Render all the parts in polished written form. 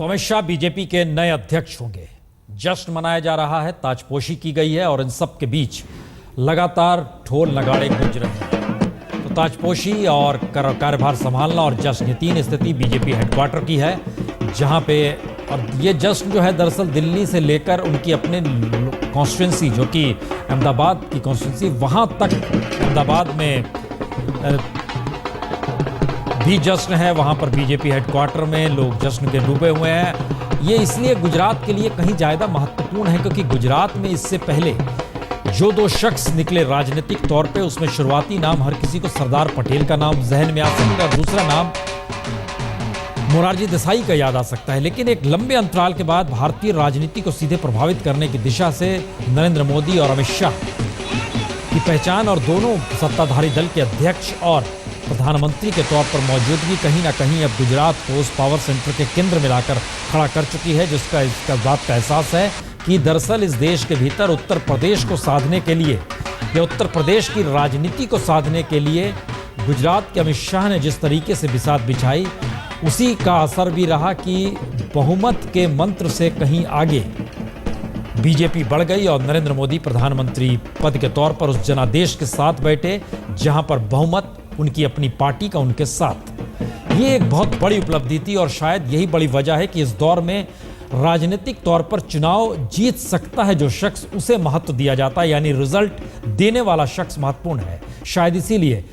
तो अमित शाह बीजेपी के नए अध्यक्ष होंगे। जश्न मनाया जा रहा है, ताजपोशी की गई है और इन सब के बीच लगातार ढोल नगाड़े गूंज रहे हैं। तो ताजपोशी और कार्यभार संभालना और जश्न, ये तीन स्थिति बीजेपी हेडक्वार्टर की है, जहां पे और ये जश्न जो है दरअसल दिल्ली से लेकर उनकी अपने कॉन्स्टिट्यूंसी जो कि अहमदाबाद की कॉन्स्टिट्यूंसी, वहां तक अहमदाबाद में भी जश्न है। वहां पर बीजेपी हेडक्वार्टर में लोग जश्न के डूबे हुए हैं। ये इसलिए गुजरात के लिए कहीं ज़्यादा महत्वपूर्ण है क्योंकि गुजरात में इससे पहले जो दो शख्स निकले राजनीतिक तौर पे, उसमें शुरुआती नाम हर किसी को सरदार पटेल का नाम जहन में आ सकता है, दूसरा नाम मोरारजी देसाई का याद आ सकता है। लेकिन एक लंबे अंतराल के बाद भारतीय राजनीति को सीधे प्रभावित करने की दिशा से नरेंद्र मोदी और अमित शाह की पहचान और दोनों सत्ताधारी दल के अध्यक्ष और प्रधानमंत्री के तौर पर मौजूदगी कहीं ना कहीं अब गुजरात को उस पावर सेंटर के केंद्र में लाकर खड़ा कर चुकी है, जिसका इसका बात का एहसास है कि दरअसल इस देश के भीतर उत्तर प्रदेश को साधने के लिए या उत्तर प्रदेश की राजनीति को साधने के लिए गुजरात के अमित शाह ने जिस तरीके से बिसात बिछाई, उसी का असर भी रहा कि बहुमत के मंत्र से कहीं आगे बीजेपी बढ़ गई और नरेंद्र मोदी प्रधानमंत्री पद के तौर पर उस जनादेश के साथ बैठे जहां पर बहुमत उनकी अपनी पार्टी का उनके साथ। ये एक बहुत बड़ी उपलब्धि थी और शायद यही बड़ी वजह है कि इस दौर में राजनीतिक तौर पर चुनाव जीत सकता है जो शख्स, उसे महत्व दिया जाता है, यानी रिजल्ट देने वाला शख्स महत्वपूर्ण है। शायद इसीलिए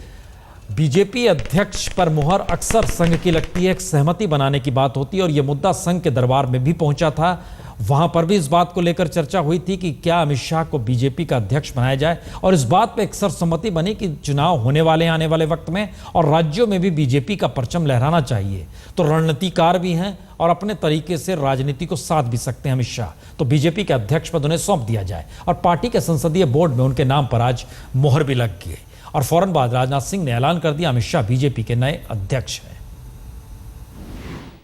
बीजेपी अध्यक्ष पर मुहर अक्सर संघ की लगती है, एक सहमति बनाने की बात होती है और यह मुद्दा संघ के दरबार में भी पहुंचा था। वहां पर भी इस बात को लेकर चर्चा हुई थी कि क्या अमित शाह को बीजेपी का अध्यक्ष बनाया जाए और इस बात पर अक्सर सहमति बनी कि चुनाव होने वाले हैं आने वाले वक्त में और राज्यों में भी बीजेपी का परचम लहराना चाहिए। तो रणनीतिकार भी हैं और अपने तरीके से राजनीति को साध भी सकते हैं अमित शाह। तो बीजेपी के अध्यक्ष पद उन्हें सौंप दिया जाए और पार्टी के संसदीय बोर्ड में उनके नाम पर आज मोहर भी लग गई और फौरन बाद राजनाथ सिंह ने ऐलान कर दिया अमित शाह बीजेपी के नए अध्यक्ष हैं।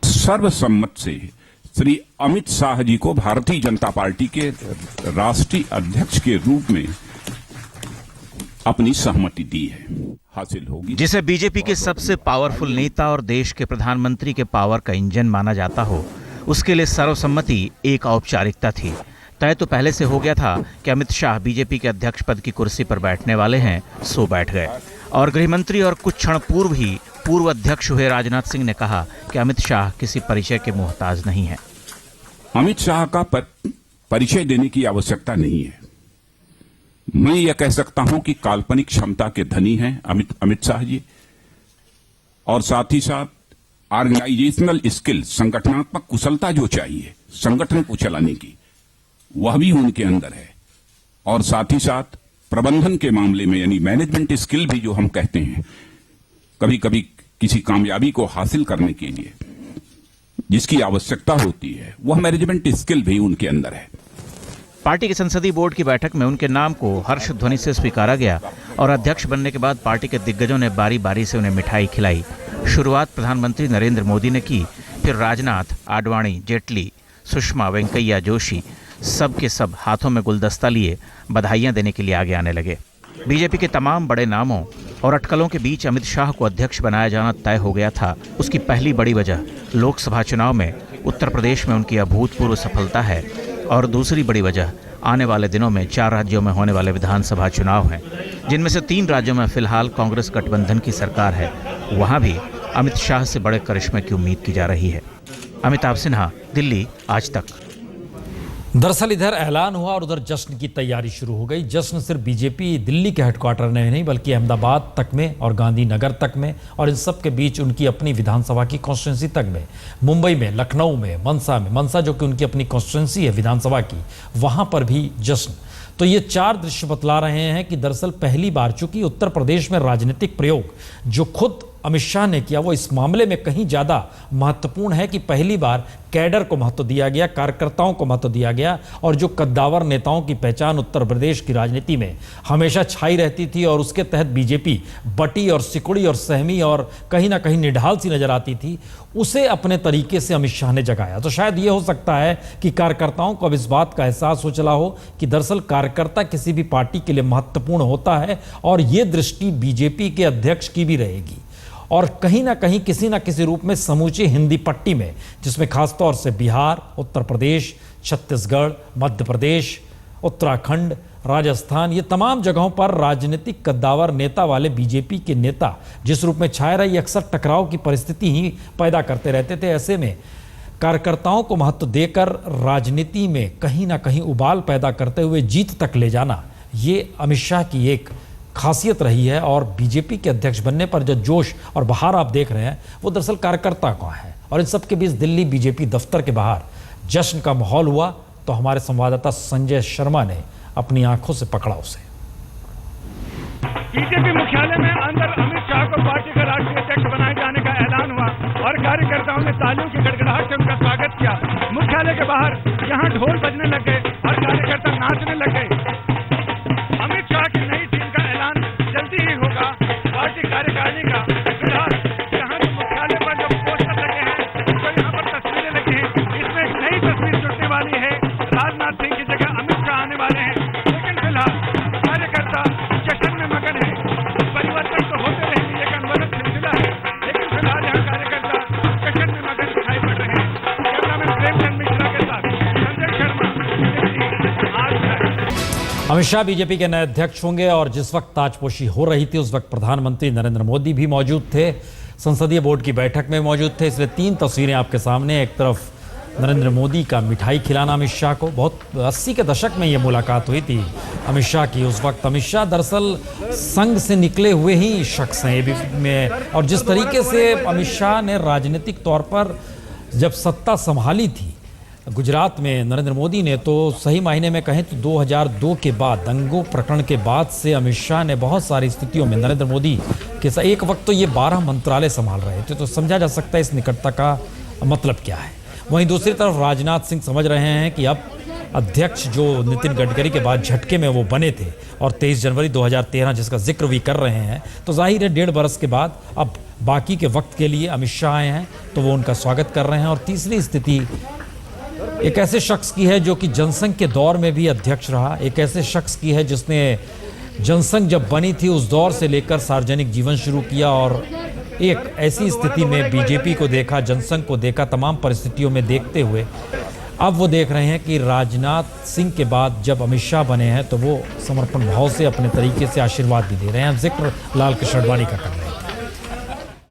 सर्वसम्मत से श्री अमित शाह जी को भारतीय जनता पार्टी के राष्ट्रीय अध्यक्ष के रूप में अपनी सहमति दी है, हासिल होगी। जिसे बीजेपी के सबसे पावरफुल नेता और देश के प्रधानमंत्री के पावर का इंजन माना जाता हो, उसके लिए सर्वसम्मति एक औपचारिकता थी। तय तो पहले से हो गया था कि अमित शाह बीजेपी के अध्यक्ष पद की कुर्सी पर बैठने वाले हैं, सो बैठ गए। और गृहमंत्री और कुछ क्षण पूर्व ही पूर्व अध्यक्ष हुए राजनाथ सिंह ने कहा कि अमित शाह किसी परिचय के मोहताज नहीं है। अमित शाह का परिचय देने की आवश्यकता नहीं है। मैं यह कह सकता हूं कि काल्पनिक क्षमता के धनी हैं अमित शाह जी, और साथ ही साथ ऑर्गेनाइजेशनल स्किल, संगठनात्मक कुशलता जो चाहिए संगठन को चलाने की, वह भी उनके अंदर है। और साथ ही साथ प्रबंधन के मामले में यानी मैनेजमेंट स्किल भी जो हम कहते हैं, कभी कभी किसी कामयाबी को हासिल करने के लिए जिसकी आवश्यकता होती है, वह मैनेजमेंट स्किल भी उनके अंदर है। पार्टी के संसदीय बोर्ड की बैठक में उनके नाम को हर्ष ध्वनि से स्वीकारा गया और अध्यक्ष बनने के बाद पार्टी के दिग्गजों ने बारी बारी से उन्हें मिठाई खिलाई। शुरुआत प्रधानमंत्री नरेंद्र मोदी ने की, फिर राजनाथ, आडवाणी, जेटली, सुषमा, वेंकैया, जोशी, सब के सब हाथों में गुलदस्ता लिए बधाइयां देने के लिए आगे आने लगे। बीजेपी के तमाम बड़े नामों और अटकलों के बीच अमित शाह को अध्यक्ष बनाया जाना तय हो गया था। उसकी पहली बड़ी वजह लोकसभा चुनाव में उत्तर प्रदेश में उनकी अभूतपूर्व सफलता है और दूसरी बड़ी वजह आने वाले दिनों में 4 राज्यों में होने वाले विधानसभा चुनाव हैं, जिनमें से 3 राज्यों में फिलहाल कांग्रेस गठबंधन की सरकार है। वहां भी अमित शाह से बड़े करिश्मे की उम्मीद की जा रही है। अमिताभ सिन्हा, दिल्ली, आज तक। दरअसल इधर ऐलान हुआ और उधर जश्न की तैयारी शुरू हो गई। जश्न सिर्फ बीजेपी दिल्ली के हेडक्वार्टर में नहीं बल्कि अहमदाबाद तक में और गांधीनगर तक में और इन सब के बीच उनकी अपनी विधानसभा की कॉन्स्टिट्यूंसी तक में, मुंबई में, लखनऊ में, मनसा जो कि उनकी अपनी कॉन्स्टिट्यूंसी है विधानसभा की, वहां पर भी जश्न। तो ये 4 दृश्य बतला रहे हैं कि दरअसल पहली बार चूंकि उत्तर प्रदेश में राजनीतिक प्रयोग जो खुद अमित शाह ने किया वो इस मामले में कहीं ज़्यादा महत्वपूर्ण है कि पहली बार कैडर को महत्व दिया गया, कार्यकर्ताओं को महत्व दिया गया और जो कद्दावर नेताओं की पहचान उत्तर प्रदेश की राजनीति में हमेशा छाई रहती थी और उसके तहत बीजेपी बटी और सिकुड़ी और सहमी और कहीं ना कहीं निढाल सी नजर आती थी, उसे अपने तरीके से अमित शाह ने जगाया। तो शायद ये हो सकता है कि कार्यकर्ताओं को अब इस बात का एहसास हो चला हो कि दरअसल कार्यकर्ता किसी भी पार्टी के लिए महत्वपूर्ण होता है और ये दृष्टि बीजेपी के अध्यक्ष की भी रहेगी। और कहीं ना कहीं किसी ना किसी रूप में समूची हिंदी पट्टी में, जिसमें खासतौर से बिहार, उत्तर प्रदेश, छत्तीसगढ़, मध्य प्रदेश, उत्तराखंड, राजस्थान, ये तमाम जगहों पर राजनीतिक कद्दावर नेता वाले बीजेपी के नेता जिस रूप में छाए रहे, अक्सर टकराव की परिस्थिति ही पैदा करते रहते थे। ऐसे में कार्यकर्ताओं को महत्व देकर राजनीति में कहीं ना कहीं उबाल पैदा करते हुए जीत तक ले जाना, ये अमित शाह की एक खासियत रही है। और बीजेपी के अध्यक्ष बनने पर जो जोश और बहार आप देख रहे हैं, वो दरअसल कार्यकर्ता का है। और इन सबके बीच दिल्ली बीजेपी दफ्तर के बाहर जश्न का माहौल हुआ, तो हमारे संवाददाता संजय शर्मा ने अपनी आंखों से पकड़ा उसे। बीजेपी मुख्यालय में अंदर अमित शाह को पार्टी का राष्ट्रीय अध्यक्ष बनाए जाने का ऐलान हुआ और कार्यकर्ताओं ने तालियों की गड़गड़ाहट से उनका स्वागत किया। मुख्यालय के बाहर यहाँ ढोल बजने लग गए और कार्यकर्ता नाचने लग गए। अमित शाह की नई टीम का ऐलान जल्दी ही होगा, पार्टी कार्यकारिणी का। फिलहाल यहाँ जो मुख्यालय पर जो पोस्टर लगे हैं, जो यहाँ पर तस्वीरें लगी हैं, इसमें एक नई तस्वीर जुड़ने वाली है। राजनाथ सिंह की जगह अमित शाह आने वाले हैं, लेकिन फिलहाल कार्यकर्ता जश्न में मगन है। परिवर्तन तो होते रहेंगे, एक अनवरत सिलसिला है, लेकिन फिलहाल यहाँ कार्यकर्ता जश्न में मगन दिखाई पड़ रहे हैं। कैमरामैन प्रेमचंद मिश्रा के साथ संजय शर्मा, दिल्ली, आज तक। अमित शाह बीजेपी के नए अध्यक्ष होंगे और जिस वक्त ताजपोशी हो रही थी, उस वक्त प्रधानमंत्री नरेंद्र मोदी भी मौजूद थे, संसदीय बोर्ड की बैठक में मौजूद थे। इसलिए तीन तस्वीरें आपके सामने। एक तरफ नरेंद्र मोदी का मिठाई खिलाना अमित शाह को, बहुत 80 के दशक में ये मुलाकात हुई थी अमित शाह की। उस वक्त अमित शाह दरअसल संघ से निकले हुए ही शख्स हैं ये भी में, और जिस तरीके से अमित शाह ने राजनीतिक तौर पर जब सत्ता संभाली थी गुजरात में नरेंद्र मोदी ने, तो सही मायने में कहें तो 2002 के बाद, दंगों प्रकरण के बाद से अमित शाह ने बहुत सारी स्थितियों में नरेंद्र मोदी के साथ, एक वक्त तो ये 12 मंत्रालय संभाल रहे थे, तो समझा जा सकता है इस निकटता का मतलब क्या है। वहीं दूसरी तरफ राजनाथ सिंह समझ रहे हैं कि अब अध्यक्ष जो नितिन गडकरी के बाद झटके में वो बने थे और 23 जनवरी 2013 जिसका जिक्र भी कर रहे हैं, तो जाहिर है 1.5 बरस के बाद अब बाकी के वक्त के लिए अमित शाह आए हैं, तो वो उनका स्वागत कर रहे हैं। और तीसरी स्थिति एक ऐसे शख्स की है जो कि जनसंघ के दौर में भी अध्यक्ष रहा, एक ऐसे शख्स की है जिसने जनसंघ जब बनी थी उस दौर से लेकर सार्वजनिक जीवन शुरू किया, और एक ऐसी स्थिति में बीजेपी को देखा, जनसंघ को देखा, तमाम परिस्थितियों में देखते हुए अब वो देख रहे हैं कि राजनाथ सिंह के बाद जब अमित शाह बने हैं, तो वो समर्पण भाव से अपने तरीके से आशीर्वाद भी दे रहे हैं। जिक्र लाल कृष्ण आडवाणी का कर रहे हैं।